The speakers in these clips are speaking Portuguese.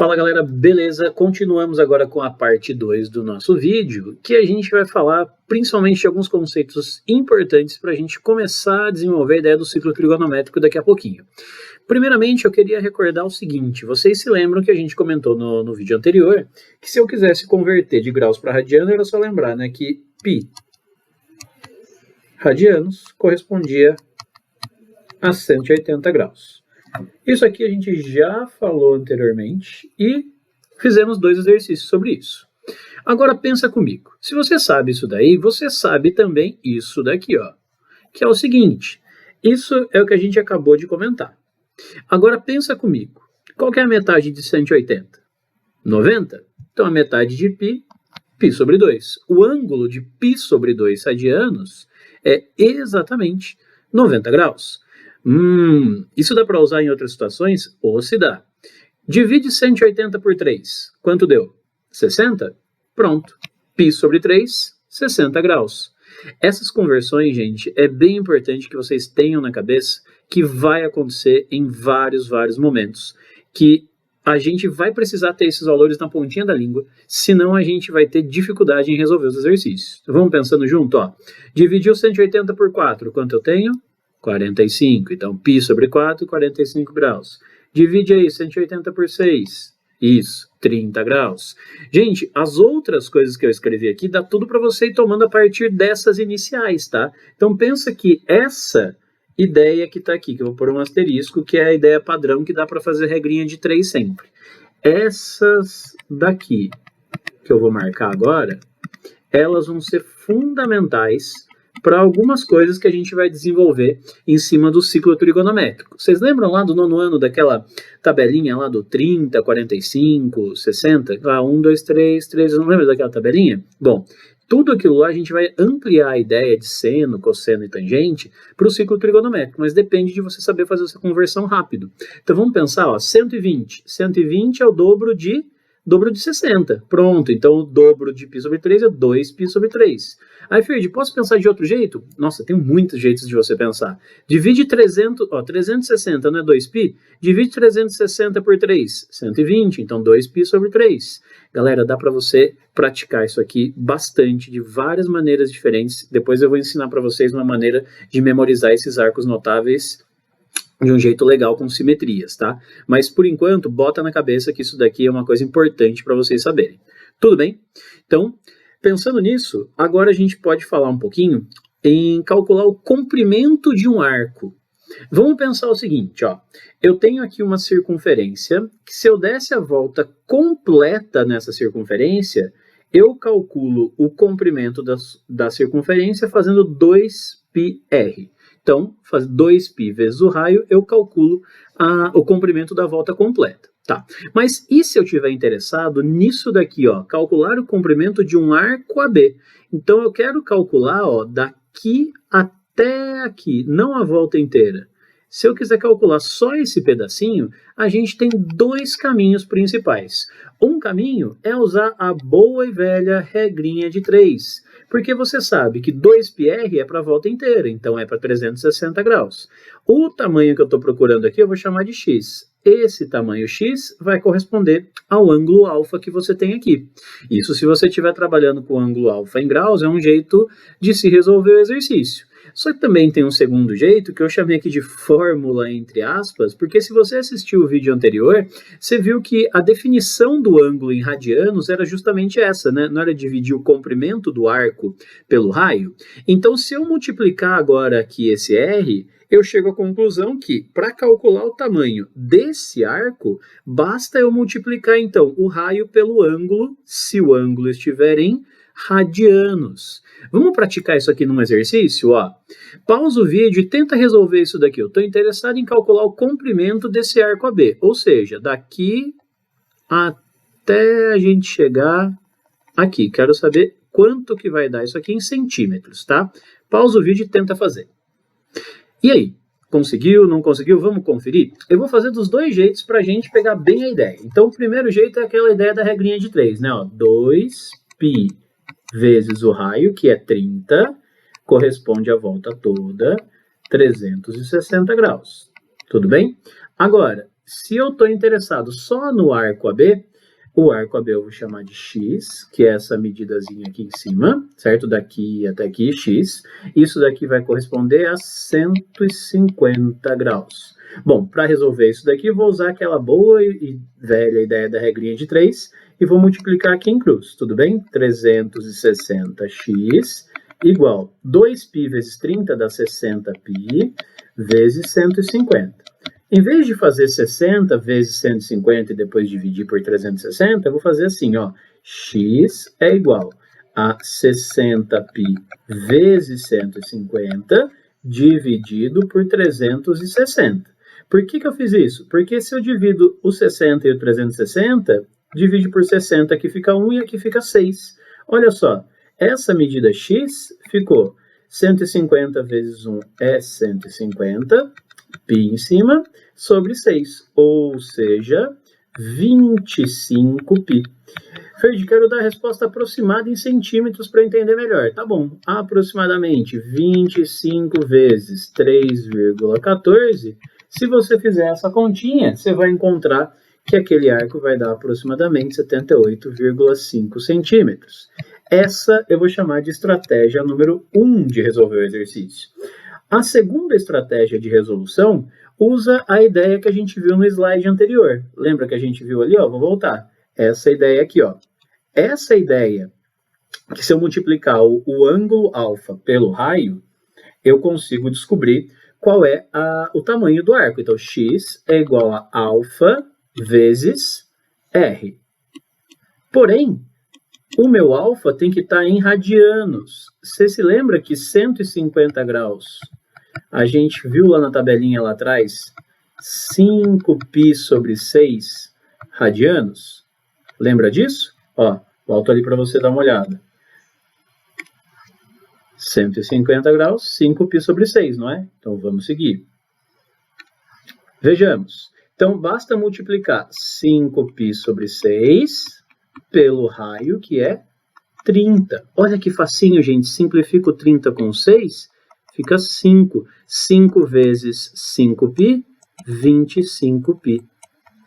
Fala galera, beleza? Continuamos agora com a parte 2 do nosso vídeo, que a gente vai falar principalmente de alguns conceitos importantes para a gente começar a desenvolver a ideia do ciclo trigonométrico daqui a pouquinho. Primeiramente, eu queria recordar o seguinte: vocês se lembram que a gente comentou no vídeo anterior que se eu quisesse converter de graus para radiano, era só lembrar, né, que π radianos correspondia a 180 graus. Isso aqui a gente já falou anteriormente e fizemos 2 exercícios sobre isso. Agora pensa comigo, se você sabe isso daí, você sabe também isso daqui, ó, que é o seguinte: isso é o que a gente acabou de comentar. Agora pensa comigo, qual que é a metade de 180? 90? Então a metade de π sobre 2. O ângulo de π sobre 2 radianos é exatamente 90 graus. Isso dá para usar em outras situações? Ou se dá. Divide 180 por 3. Quanto deu? 60? Pronto. π sobre 3, 60 graus. Essas conversões, gente, é bem importante que vocês tenham na cabeça que vai acontecer em vários momentos, que a gente vai precisar ter esses valores na pontinha da língua, senão a gente vai ter dificuldade em resolver os exercícios. Então, vamos pensando junto, ó. Dividiu 180 por 4, quanto eu tenho? 45. Então, π sobre 4, 45 graus. Divide aí 180 por 6. Isso, 30 graus. Gente, as outras coisas que eu escrevi aqui, dá tudo para você ir tomando a partir dessas iniciais, tá? Então, pensa que essa ideia que está aqui, que eu vou pôr um asterisco, que é a ideia padrão que dá para fazer regrinha de 3 sempre. Essas daqui, que eu vou marcar agora, elas vão ser fundamentais para algumas coisas que a gente vai desenvolver em cima do ciclo trigonométrico. Vocês lembram lá do 9º ano daquela tabelinha lá do 30, 45, 60? Ah, 1, 2, 3, 3, não lembra daquela tabelinha? Bom, tudo aquilo lá a gente vai ampliar a ideia de seno, cosseno e tangente para o ciclo trigonométrico, mas depende de você saber fazer essa conversão rápido. Então vamos pensar, ó, 120. 120 é o dobro de 60. Pronto, então o dobro de π sobre 3 é 2π sobre 3. Aí, Ferd, posso pensar de outro jeito? Nossa, tem muitos jeitos de você pensar. Divide 360 não é 2π? Divide 360 por 3, 120, então 2π sobre 3. Galera, dá para você praticar isso aqui bastante, de várias maneiras diferentes. Depois eu vou ensinar para vocês uma maneira de memorizar esses arcos notáveis de um jeito legal, com simetrias, tá? Mas, por enquanto, bota na cabeça que isso daqui é uma coisa importante para vocês saberem. Tudo bem? Então, pensando nisso, agora a gente pode falar um pouquinho em calcular o comprimento de um arco. Vamos pensar o seguinte, ó. Eu tenho aqui uma circunferência, que se eu desse a volta completa nessa circunferência, eu calculo o comprimento da circunferência fazendo 2πr. Então, faz 2π vezes o raio, eu calculo o comprimento da volta completa. Tá. Mas e se eu estiver interessado nisso daqui, ó, calcular o comprimento de um arco AB? Então, eu quero calcular, ó, daqui até aqui, não a volta inteira. Se eu quiser calcular só esse pedacinho, a gente tem 2 caminhos principais. Um caminho é usar a boa e velha regrinha de 3. Porque você sabe que 2πr é para a volta inteira, então é para 360 graus. O tamanho que eu estou procurando aqui eu vou chamar de x. Esse tamanho x vai corresponder ao ângulo alfa que você tem aqui. Isso, se você estiver trabalhando com o ângulo alfa em graus, é um jeito de se resolver o exercício. Só que também tem um segundo jeito, que eu chamei aqui de fórmula entre aspas, porque se você assistiu o vídeo anterior, você viu que a definição do ângulo em radianos era justamente essa, né? Não era dividir o comprimento do arco pelo raio? Então, se eu multiplicar agora aqui esse r, eu chego à conclusão que, para calcular o tamanho desse arco, basta eu multiplicar, então, o raio pelo ângulo, se o ângulo estiver em radianos. Vamos praticar isso aqui num exercício? Ó. Pausa o vídeo e tenta resolver isso daqui. Eu estou interessado em calcular o comprimento desse arco AB, ou seja, daqui até a gente chegar aqui. Quero saber quanto que vai dar isso aqui em centímetros, tá? Pausa o vídeo e tenta fazer. E aí? Conseguiu? Não conseguiu? Vamos conferir? Eu vou fazer dos 2 jeitos para a gente pegar bem a ideia. Então, o primeiro jeito é aquela ideia da regrinha de 3, né? Ó, 2π vezes o raio, que é 30, corresponde à volta toda, 360 graus. Tudo bem? Agora, se eu estou interessado só no arco AB, o arco AB eu vou chamar de x, que é essa medidazinha aqui em cima, certo? Daqui até aqui, x. Isso daqui vai corresponder a 150 graus. Bom, para resolver isso daqui, eu vou usar aquela boa e velha ideia da regrinha de 3 e vou multiplicar aqui em cruz, tudo bem? 360x igual 2π vezes 30 dá 60π vezes 150. Em vez de fazer 60 vezes 150 e depois dividir por 360, eu vou fazer assim, ó. X é igual a 60π vezes 150 dividido por 360. Por que eu fiz isso? Porque se eu divido o 60 e o 360, divide por 60, aqui fica 1 e aqui fica 6. Olha só, essa medida x ficou 150 vezes 1 é 150, π em cima, sobre 6, ou seja, 25π. Ferdi, quero dar a resposta aproximada em centímetros para entender melhor. Tá bom, aproximadamente 25 vezes 3,14. Se você fizer essa continha, você vai encontrar que aquele arco vai dar aproximadamente 78,5 centímetros. Essa eu vou chamar de estratégia número 1 de resolver o exercício. A segunda estratégia de resolução usa a ideia que a gente viu no slide anterior. Lembra que a gente viu ali? Ó, vou voltar. Essa ideia aqui, ó. Essa ideia que se eu multiplicar o ângulo alfa pelo raio, eu consigo descobrir qual é o tamanho do arco. Então, x é igual a alfa vezes r. Porém, o meu alfa tem que estar em radianos. Você se lembra que 150 graus, a gente viu lá na tabelinha lá atrás, 5π sobre 6 radianos? Lembra disso? Ó, volto ali para você dar uma olhada. 150 graus, 5π sobre 6, não é? Então, vamos seguir. Vejamos. Então, basta multiplicar 5π sobre 6 pelo raio, que é 30. Olha que facinho, gente. Simplifico 30 com 6, fica 5. 5 vezes 5π, 25π.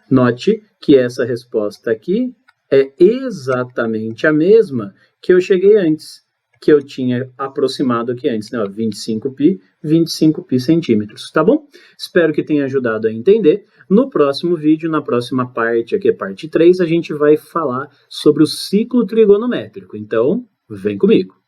Note que essa resposta aqui é exatamente a mesma que eu cheguei antes, que eu tinha aproximado aqui antes, né? 25π, 25π centímetros, tá bom? Espero que tenha ajudado a entender. No próximo vídeo, na próxima parte, aqui é parte 3, a gente vai falar sobre o ciclo trigonométrico. Então, vem comigo!